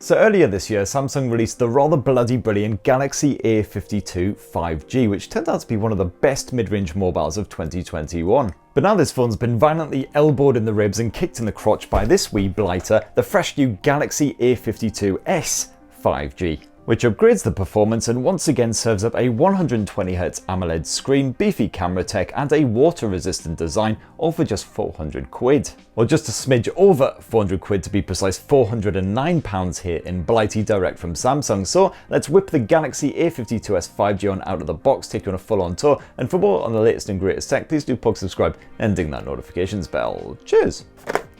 So earlier this year, Samsung released the rather bloody brilliant Galaxy A52 5G, which turned out to be one of the best mid-range mobiles of 2021. But now this phone's been violently elbowed in the ribs and kicked in the crotch by this wee blighter, the fresh new Galaxy A52s 5G, which upgrades the performance and once again serves up a 120Hz AMOLED screen, beefy camera tech and a water-resistant design, all for just 400 quid. Or just a smidge over 400 quid to be precise, £409 here in Blighty direct from Samsung. So let's whip the Galaxy A52s 5G on out of the box, take you on a full-on tour, and for more on the latest and greatest tech, please do subscribe and ding that notifications bell. Cheers!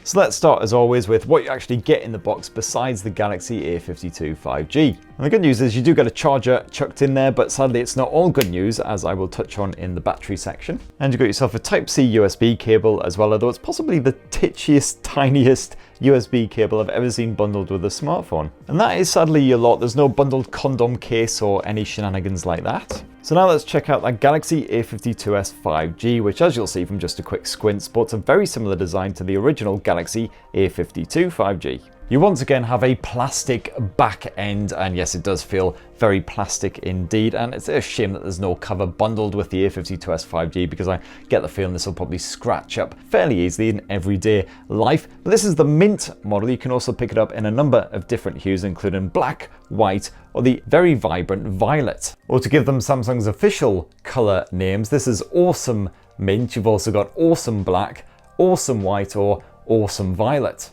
So let's start as always with what you actually get in the box besides the Galaxy A52 5G. And the good news is you do get a charger chucked in there, but sadly it's not all good news, as I will touch on in the battery section. And you got yourself a Type-C USB cable as well, although it's possibly the titchiest, tiniest USB cable I've ever seen bundled with a smartphone. And that is sadly your lot. There's no bundled condom case or any shenanigans like that. So now let's check out that Galaxy A52s 5G, which as you'll see from just a quick squint, sports a very similar design to the original Galaxy A52 5G. You once again have a plastic back end, and yes, it does feel very plastic indeed, and it's a shame that there's no cover bundled with the A52s 5G, because I get the feeling this will probably scratch up fairly easily in everyday life. But this is the mint model. You can also pick it up in a number of different hues, including black, white, or the very vibrant violet. Or to give them Samsung's official color names, this is Awesome Mint. You've also got Awesome Black, Awesome White, or Awesome Violet.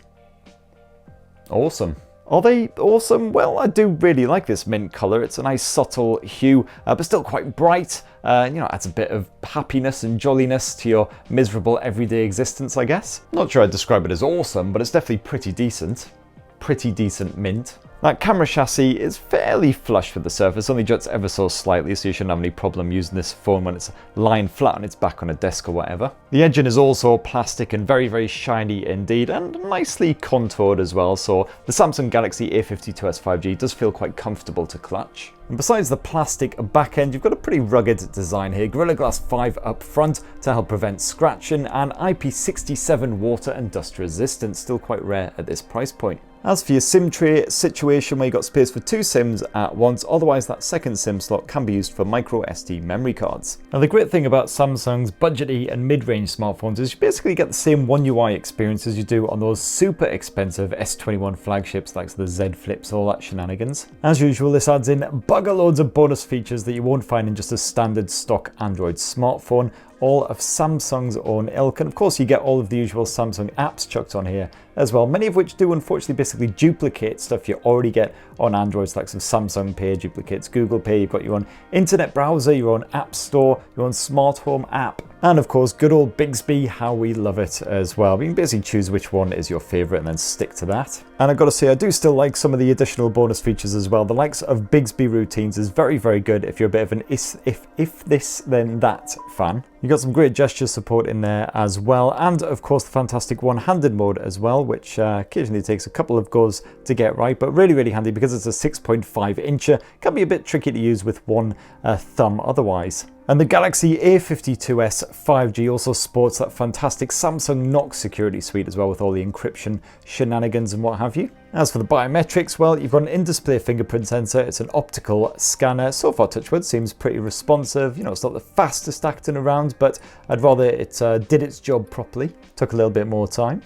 Awesome. Are they awesome? Well, I do really like this mint color. It's a nice subtle hue, but still quite bright. Adds a bit of happiness and jolliness to your miserable everyday existence, I guess. Not sure I'd describe it as awesome, but it's definitely pretty decent. Pretty decent mint. That camera chassis is fairly flush with the surface, only juts ever so slightly, so you shouldn't have any problem using this phone when it's lying flat on its back on a desk or whatever. The engine is also plastic and very, very shiny indeed, and nicely contoured as well, so the Samsung Galaxy A52s 5G does feel quite comfortable to clutch. And besides the plastic back end, you've got a pretty rugged design here. Gorilla Glass 5 up front to help prevent scratching, and IP67 water and dust resistance, still quite rare at this price point. As for your SIM tray situation, where you've got space for 2 SIMs at once, otherwise that second SIM slot can be used for microSD memory cards. Now the great thing about Samsung's budgety and mid-range smartphones is you basically get the same OneUI experience as you do on those super expensive S21 flagships like the Z Flips, all that shenanigans. As usual, this adds in bugger loads of bonus features that you won't find in just a standard stock Android smartphone, all of Samsung's own ilk, and of course you get all of the usual Samsung apps chucked on here as well, many of which do unfortunately basically duplicate stuff you already get on Androids, like some Samsung Pay duplicates Google Pay. You've got your own internet browser, your own app store, your own smart home app, and of course good old Bixby, how we love it as well. You can basically choose which one is your favorite and then stick to that. And I've got to say, I do still like some of the additional bonus features as well. The likes of Bixby routines is very, very good if you're a bit of an if this then that fan. You got some great gesture support in there as well, and of course the fantastic one-handed mode as well, which occasionally takes a couple of goes to get right, but really, really handy because it's a 6.5 incher. Can be a bit tricky to use with one thumb otherwise. And the Galaxy A52s 5G also sports that fantastic Samsung Knox security suite as well, with all the encryption shenanigans and what have you. As for the biometrics, well, you've got an in-display fingerprint sensor, it's an optical scanner. So far, touchwood, seems pretty responsive. You know, it's not the fastest acting around, but I'd rather it did its job properly. Took a little bit more time.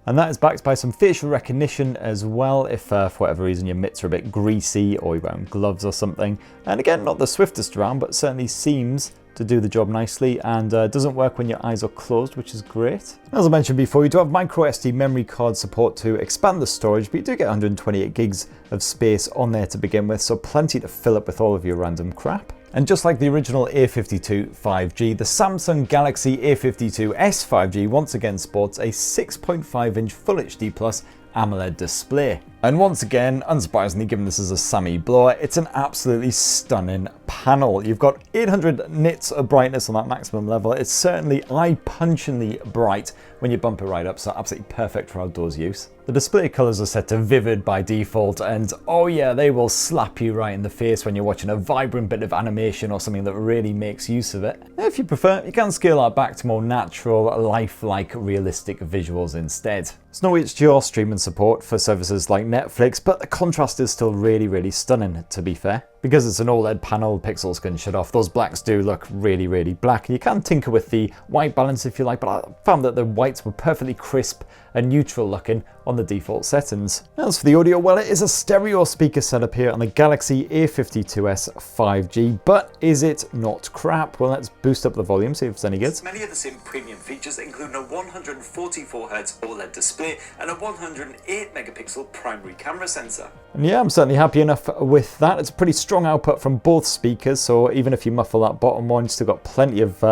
And that is backed by some facial recognition as well, if for whatever reason your mitts are a bit greasy or you're wearing gloves or something. And again, not the swiftest around, but certainly seems to do the job nicely, and doesn't work when your eyes are closed, which is great. As I mentioned before, you do have microSD memory card support to expand the storage, but you do get 128 gigs of space on there to begin with, so plenty to fill up with all of your random crap. And just like the original A52 5G, the Samsung Galaxy A52s 5G once again sports a 6.5-inch Full HD Plus AMOLED display. And once again, unsurprisingly, given this is a Sammy blower, it's an absolutely stunning panel. You've got 800 nits of brightness on that maximum level. It's certainly eye-punchingly bright when you bump it right up, so absolutely perfect for outdoors use. The display colors are set to vivid by default, and oh yeah, they will slap you right in the face when you're watching a vibrant bit of animation or something that really makes use of it. If you prefer, you can scale that back to more natural, lifelike, realistic visuals instead. There's no HDR streaming support for services like Netflix, but the contrast is still really stunning, to be fair. Because it's an OLED panel, pixels can shut off. Those blacks do look really black. You can tinker with the white balance if you like, but I found that the whites were perfectly crisp and neutral looking on the default settings. As for the audio, well, it is a stereo speaker setup here on the Galaxy A52s 5G, but is it not crap? Well, let's boost up the volume, see if it's any good. Many of the same premium features, including a 144Hz OLED display and a 108 megapixel primary camera sensor. And yeah, I'm certainly happy enough with that. It's a pretty strong output from both speakers, so even if you muffle that bottom one, you've still got plenty of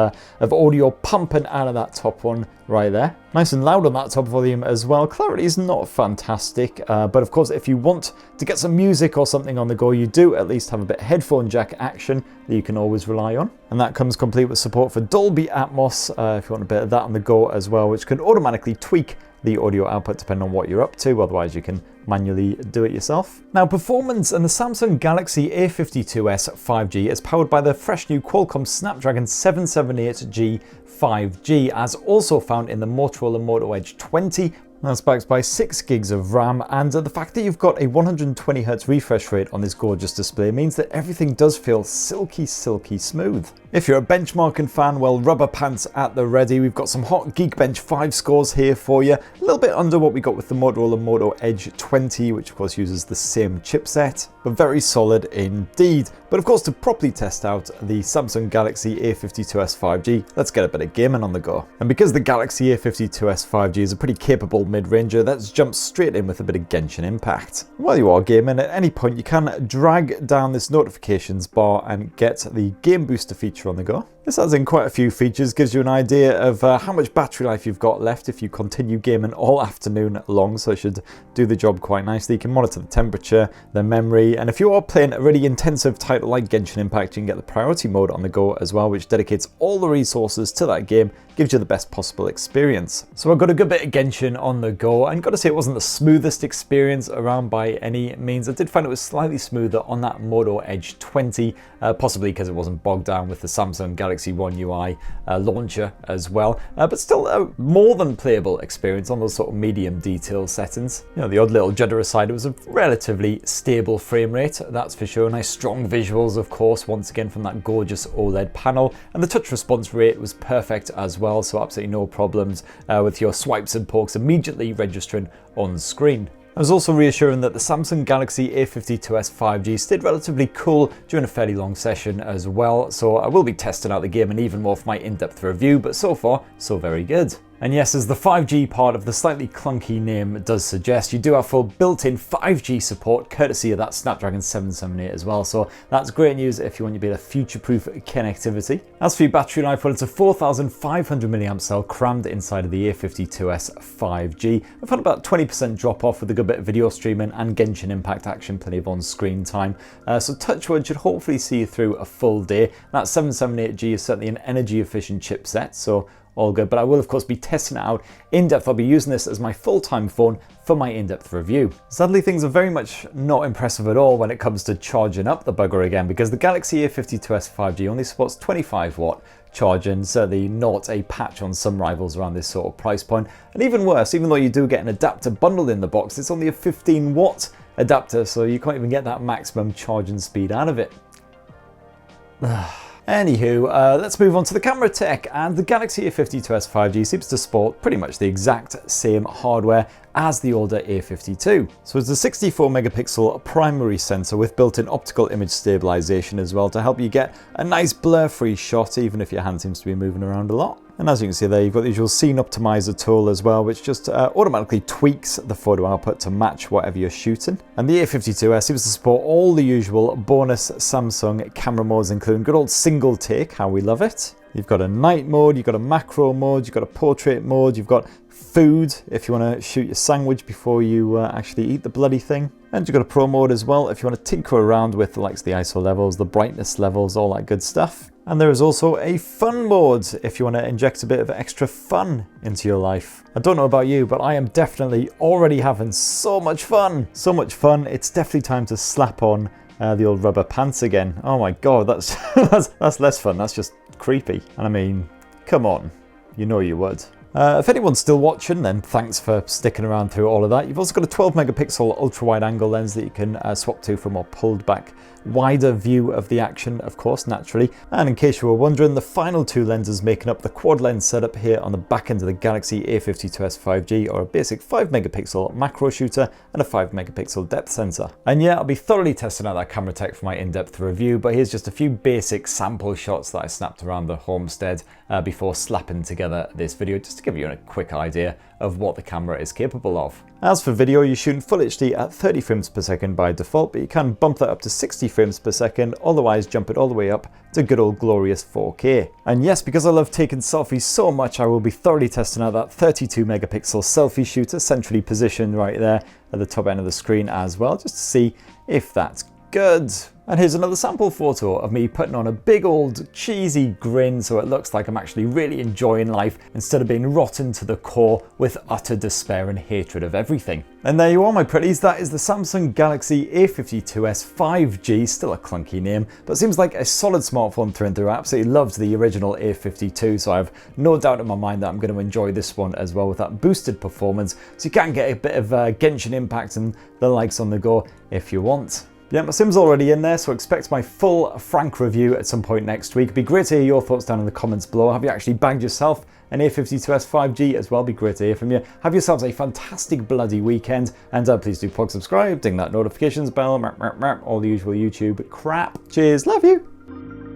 audio pumping out of that top one right there. Nice and loud on that top volume as well. Clarity is not fantastic, but of course if you want to get some music or something on the go, you do at least have a bit of headphone jack action that you can always rely on. And that comes complete with support for Dolby Atmos, if you want a bit of that on the go as well, which can automatically tweak the audio output depending on what you're up to, otherwise you can manually do it yourself. Now, performance in the Samsung Galaxy A52s 5G is powered by the fresh new Qualcomm Snapdragon 778G 5G, as also found in the Motorola Moto Edge 20. That's backed by 6 gigs of RAM, and the fact that you've got a 120Hz refresh rate on this gorgeous display means that everything does feel silky smooth. If you're a benchmarking fan, well, rubber pants at the ready. We've got some hot Geekbench 5 scores here for you. A little bit under what we got with the Motorola Moto Edge 20, which of course uses the same chipset, but very solid indeed. But of course, to properly test out the Samsung Galaxy A52s 5G, let's get a bit of gaming on the go. And because the Galaxy A52s 5G is a pretty capable mid-ranger, let's jump straight in with a bit of Genshin Impact. While you are gaming, at any point you can drag down this notifications bar and get the Game Booster feature on the go. This has in quite a few features, gives you an idea of how much battery life you've got left if you continue gaming all afternoon long, so it should do the job quite nicely. You can monitor the temperature, the memory, and if you are playing a really intensive title like Genshin Impact, you can get the priority mode on the go as well, which dedicates all the resources to that game, gives you the best possible experience. So I've got a good bit of Genshin on the go, and got to say it wasn't the smoothest experience around by any means. I did find it was slightly smoother on that Moto Edge 20, possibly because it wasn't bogged down with the Samsung Galaxy OneUI launcher as well, but still a more than playable experience on those sort of medium detail settings. You know, the odd little judder aside, it was a relatively stable frame rate, that's for sure. Nice strong visuals, of course, once again from that gorgeous OLED panel, and the touch response rate was perfect as well, so absolutely no problems with your swipes and pokes immediately registering on screen. It was also reassuring that the Samsung Galaxy A52s 5G stayed relatively cool during a fairly long session as well, so I will be testing out the game and even more for my in-depth review, but so far, so very good. And yes, as the 5G part of the slightly clunky name does suggest, you do have full built-in 5G support, courtesy of that Snapdragon 778 as well, so that's great news if you want your bit of future-proof connectivity. As for your battery life, well, it's a 4,500 mAh cell crammed inside of the A52s 5G. I've had about 20% drop off with a good bit of video streaming and Genshin Impact action, plenty of on-screen time, so touchwood should hopefully see you through a full day. That 778G is certainly an energy-efficient chipset, so all good, but I will of course be testing it out in depth. I'll be using this as my full-time phone for my in-depth review. Sadly, things are very much not impressive at all when it comes to charging up the bugger again, because the Galaxy A52s 5G only supports 25 watt charging, certainly not a patch on some rivals around this sort of price point. And even worse, even though you do get an adapter bundled in the box, it's only a 15 watt adapter, so you can't even get that maximum charging speed out of it. Anywho, let's move on to the camera tech, and the Galaxy A52s 5G seems to sport pretty much the exact same hardware as the older A52. So it's a 64 megapixel primary sensor with built-in optical image stabilisation as well to help you get a nice blur-free shot even if your hand seems to be moving around a lot. And as you can see there, you've got the usual scene optimizer tool as well, which just automatically tweaks the photo output to match whatever you're shooting. And the A52s seems to support all the usual bonus Samsung camera modes, including good old single take, how we love it. You've got a night mode, you've got a macro mode, you've got a portrait mode, you've got food if you want to shoot your sandwich before you actually eat the bloody thing. And you've got a pro mode as well if you want to tinker around with the likes of the ISO levels, the brightness levels, all that good stuff. And there is also a fun mode if you want to inject a bit of extra fun into your life. I don't know about you, but I am definitely already having so much fun. So much fun, it's definitely time to slap on the old rubber pants again. Oh my god, that's less fun, that's just creepy. And I mean, come on, you know you would. If anyone's still watching, then thanks for sticking around through all of that. You've also got a 12 megapixel ultra wide angle lens that you can swap to for a more pulled back, wider view of the action, of course, naturally. And in case you were wondering, the final two lenses making up the quad lens setup here on the back end of the Galaxy A52s 5G are a basic 5 megapixel macro shooter and a 5 megapixel depth sensor. And yeah, I'll be thoroughly testing out that camera tech for my in-depth review, but here's just a few basic sample shots that I snapped around the homestead before slapping together this video, just to give you a quick idea of what the camera is capable of. As for video, you shoot in Full HD at 30 frames per second by default, but you can bump that up to 60 frames per second, otherwise jump it all the way up to good old glorious 4K. And yes, because I love taking selfies so much, I will be thoroughly testing out that 32 megapixel selfie shooter, centrally positioned right there at the top end of the screen as well, just to see if that's good. And here's another sample photo of me putting on a big old cheesy grin so it looks like I'm actually really enjoying life instead of being rotten to the core with utter despair and hatred of everything. And there you are, my pretties, that is the Samsung Galaxy A52s 5G, still a clunky name, but seems like a solid smartphone through and through. I absolutely loved the original A52, so I have no doubt in my mind that I'm going to enjoy this one as well with that boosted performance, so you can get a bit of Genshin Impact and the likes on the go if you want. Yeah, my sim's already in there, so expect my full frank review at some point next week. It'd be great to hear your thoughts down in the comments below. Have you actually bagged yourself an A52s 5G as well? Be great to hear from you. Have yourselves a fantastic bloody weekend, and please do plug subscribe, ding that notifications bell, all the usual YouTube crap. Cheers, love you!